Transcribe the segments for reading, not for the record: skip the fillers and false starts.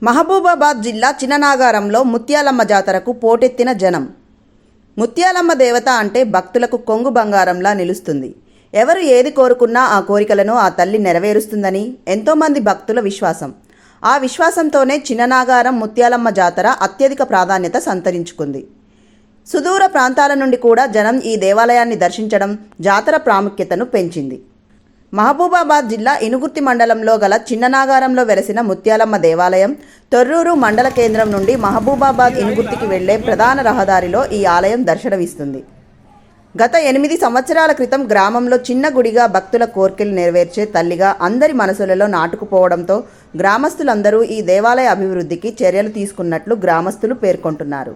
మహబూబాబాద్ జిల్లా చిన్ననాగారంలో ముత్యాలమ్మ జాతరకు పోటెత్తిన జనం. ముత్యాలమ్మ దేవత అంటే భక్తులకు కొంగు బంగారంలా నిలుస్తుంది. ఎవరు ఏది కోరుకున్నా ఆ కోరికలను ఆ తల్లి నెరవేరుస్తుందని ఎంతోమంది భక్తుల విశ్వాసం. ఆ విశ్వాసంతోనే చిన్ననాగారం ముత్యాలమ్మ జాతర అత్యధిక ప్రాధాన్యత సంతరించుకుంది. సుదూర ప్రాంతాల నుండి కూడా జనం ఈ దేవాలయాన్ని దర్శించడం జాతర ప్రాముఖ్యతను పెంచింది. మహబూబాబాద్ జిల్లా ఇనుగుర్తి మండలంలో గల చిన్ననాగారంలో వెలసిన ముత్యాలమ్మ దేవాలయం తొర్రూరు మండల కేంద్రం నుండి మహబూబాబాద్ ఇనుగుర్తికి వెళ్లే ప్రధాన రహదారిలో ఈ ఆలయం దర్శనమిస్తుంది. గత 8 సంవత్సరాల క్రితం గ్రామంలో చిన్న గుడిగా భక్తుల కోర్కెలు నెరవేర్చే తల్లిగా అందరి మనసులలో నాటుకుపోవడంతో గ్రామస్తులందరూ ఈ దేవాలయ అభివృద్ధికి చర్యలు తీసుకున్నట్లు గ్రామస్తులు పేర్కొంటున్నారు.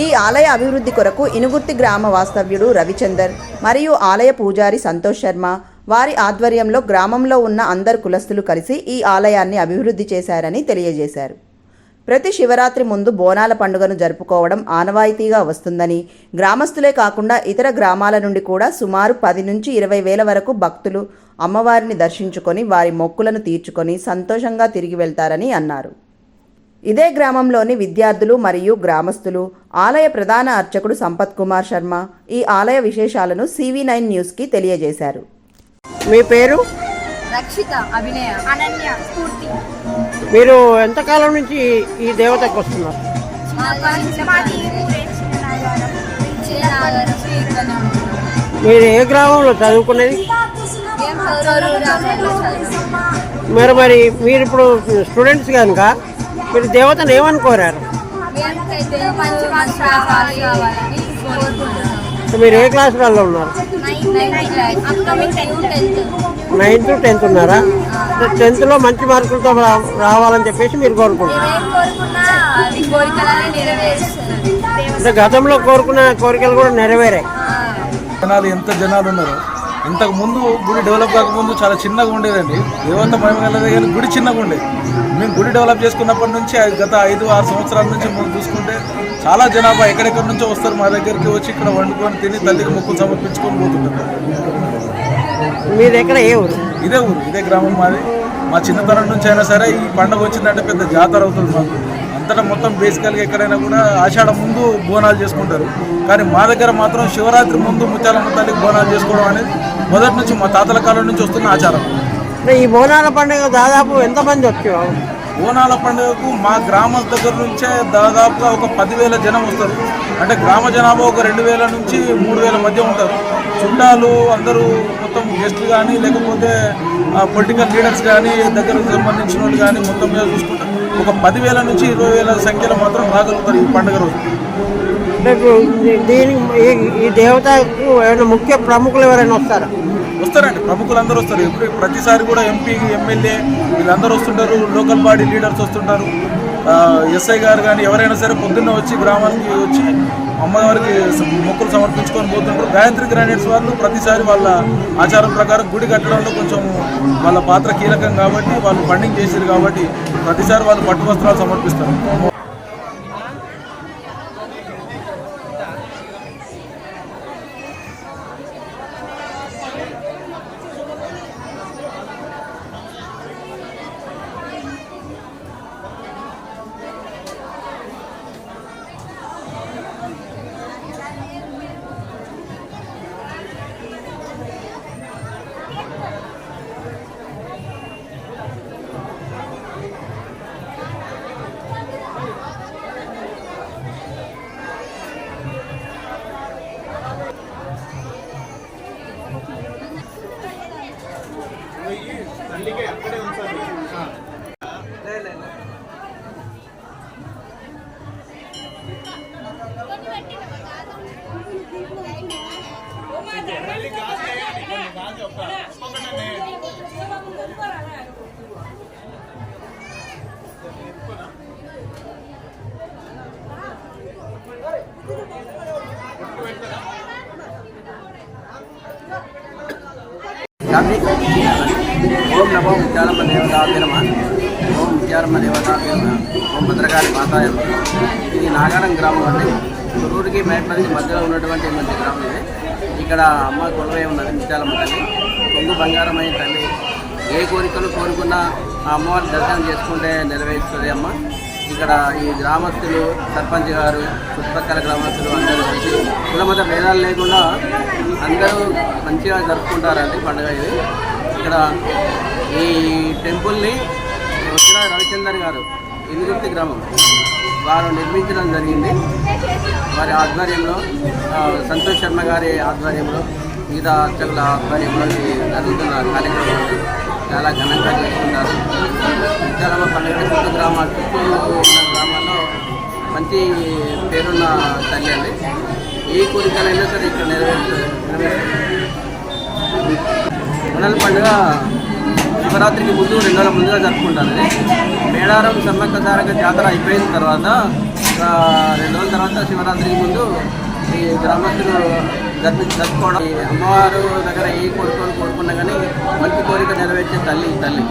ఈ ఆలయ అభివృద్ధి కొరకు ఇనుగుర్తి గ్రామ వాస్తవ్యుడు రవిచందర్ మరియు ఆలయ పూజారి సంతోష్ శర్మ వారి ఆధ్వర్యంలో గ్రామంలో ఉన్న అందరు కులస్తులు కలిసి ఈ ఆలయాన్ని అభివృద్ధి చేశారని తెలియజేశారు. ప్రతి శివరాత్రి ముందు బోనాల పండుగను జరుపుకోవడం ఆనవాయితీగా వస్తుందని, గ్రామస్తులే కాకుండా ఇతర గ్రామాల నుండి కూడా సుమారు 10 నుంచి 20 వేల వరకు భక్తులు అమ్మవారిని దర్శించుకొని వారి మొక్కులను తీర్చుకొని సంతోషంగా తిరిగి వెళ్తారని అన్నారు. ఇదే గ్రామంలోని విద్యార్థులు మరియు గ్రామస్తులు ఆలయ ప్రధాన అర్చకుడు సంపత్ కుమార్ శర్మ ఈ ఆలయ విశేషాలను CV9 న్యూస్కి తెలియజేశారు. మీ పేరు? రక్షిత, అభినయ, అనన్య, స్ఫూర్తి. మీరు ఎంతకాలం నుంచి ఈ దేవతకు వస్తున్నారు? మీరు ఏ గ్రామంలో చదువుకునేది? మీరు ఇప్పుడు స్టూడెంట్స్ కనుక మీరు దేవతను ఏమనుకోరారు? మీరు ఏ క్లాసులలో ఉన్నారు? 9th, 10th ఉన్నారా? 10thలో మంచి మార్కులతో రావాలని చెప్పేసి మీరు కోరుకుంటున్నారు. అంటే గతంలో కోరుకున్న కోరికలు కూడా నెరవేరాయి. ఎంత జనాలు ఉన్నారు. ఇంతకు ముందు గుడి డెవలప్ కాకముందు చాలా చిన్నగా ఉండేదండి. దేవత మహిమ కలదే కానీ గుడి చిన్నగా ఉండేది. మేము గుడి డెవలప్ చేసుకున్నప్పటి నుంచి గత 5-6 సంవత్సరాల నుంచి మనం చూసుకుంటే చాలా జనాభా ఎక్కడెక్కడి నుంచో వస్తారు మా దగ్గరికి వచ్చి ఇక్కడ వండుకొని తిని తల్లికి మొక్కులు సమర్పించుకొని పోతుంటారు. మీది ఎక్కడ? ఏ ఊరు? ఇదే ఊరు, ఇదే గ్రామం మాది. మా చిన్నతనం నుంచి అయినా సరే ఈ పండుగ వచ్చిందంటే పెద్ద జాతర అవుతుంది మాకు. అంతటా మొత్తం బేసికల్గా ఎక్కడైనా కూడా ఆషాఢం ముందు బోనాలు చేసుకుంటారు. కానీ మా దగ్గర మాత్రం శివరాత్రి ముందు ముత్యాలమ్మ తల్లికి బోనాలు చేసుకోవడం అనేది మొదటి నుంచి మా తాతల కాలం నుంచి వస్తున్న ఆచారం. ఈ బోనాల పండుగ దాదాపు ఎంతమంది వచ్చారు? బోనాల పండుగకు మా గ్రామం దగ్గర నుంచే దాదాపుగా ఒక 10,000 జనం వస్తారు. అంటే గ్రామ జనాభా ఒక 2,000 నుంచి 3,000 మధ్య ఉంటారు. చుట్టాలు అందరూ మొత్తం గెస్టులు కానీ లేకపోతే పొలిటికల్ లీడర్స్ కానీ దగ్గరకు సంబంధించిన వాళ్ళు కానీ మొత్తం మీద చూసుకుంటారు. ఒక 10,000 నుంచి 20,000 సంఖ్యలో మాత్రం రాగలుగుతారు ఈ పండుగ రోజు. ఈ దేవతకు ఏమైనా ముఖ్య ప్రముఖులు ఎవరైనా వస్తారా? వస్తారండి, ప్రముఖులు అందరూ వస్తారు. ఎప్పుడు ప్రతిసారి కూడా MP, MLA వీళ్ళందరూ వస్తుంటారు. లోకల్ బాడీ లీడర్స్ వస్తుంటారు. SI గారు కానీ ఎవరైనా సరే పొద్దున్న వచ్చి గ్రామానికి వచ్చి అమ్మవారికి మొక్కులు సమర్పించుకొని పోతుంటారు. గాయత్రి గ్రానైట్స్ వాళ్ళు ప్రతిసారి వాళ్ళ ఆచారం ప్రకారం గుడి కట్టడంలో కొంచెం వాళ్ళ పాత్ర కీలకం కాబట్టి వాళ్ళు ఫండింగ్ చేశారు కాబట్టి ప్రతిసారి వాళ్ళు పట్టు వస్త్రాలు సమర్పిస్తారు. ఓం నమో ముత్యాలమ్మ దేవతాభ్య నమః. ఓం ముత్యాలమ్మ దేవతాభ్య నమః. ఓం భద్రకాళి మాతాయ నమః. ఇది నాగారం గ్రామం అండి. తొర్రూరుకి మేడ్పల్లికి మధ్యలో ఉన్నటువంటి మంచి గ్రామం ఇది. ఇక్కడ అమ్మ కొలువై ఉన్నది ముత్యాలమ్మ తల్లి. కొంగు బంగారమైన తల్లి. ఏ కోరికలు కోరుకున్నా ఆ అమ్మవారి దర్శనం చేసుకుంటే నెరవేరుస్తుంది అమ్మ. ఇక్కడ ఈ గ్రామస్తులు, సర్పంచ్ గారు, చుట్టుపక్కల గ్రామస్తులు అందరూ కలిసి కులమత భేదాలు లేకుండా అందరూ మంచిగా జరుపుకుంటారండి పండుగ ఇది. ఇక్కడ ఈ టెంపుల్ని వచ్చిన రవిచందర్ గారు, ఇందుగుర్తి గ్రామం వారు నిర్మించడం జరిగింది. వారి ఆధ్వర్యంలో, సంతోష్ శర్మ గారి ఆధ్వర్యంలో, మిగతా అర్చకుల ఆధ్వర్యంలో జరుగుతున్న కార్యక్రమాలు చాలా ఘనంగా చేసుకుంటారు. ముత్యాలమ్మ పండుగ చుట్టూ ఉన్న గ్రామాల్లో మంచి పేరున్న తల్లి అండి. ఏ కోరికలైనా సరే ఇక్కడ నెరవేరుతుంది. మొదల పండుగ శివరాత్రికి ముందు 2 రోజుల ముందుగా జరుపుకుంటారండి. మేడారం సమ్మక్క సారక్క జాతర అయిపోయిన తర్వాత 2 రోజుల తర్వాత శివరాత్రికి ముందు ఈ గ్రామస్తులు జరుపుకోవడం. ఈ అమ్మవారు దగ్గర ఏ కోరుకున్నా కానీ మంచి కోరిక నెరవేర్చే తల్లి.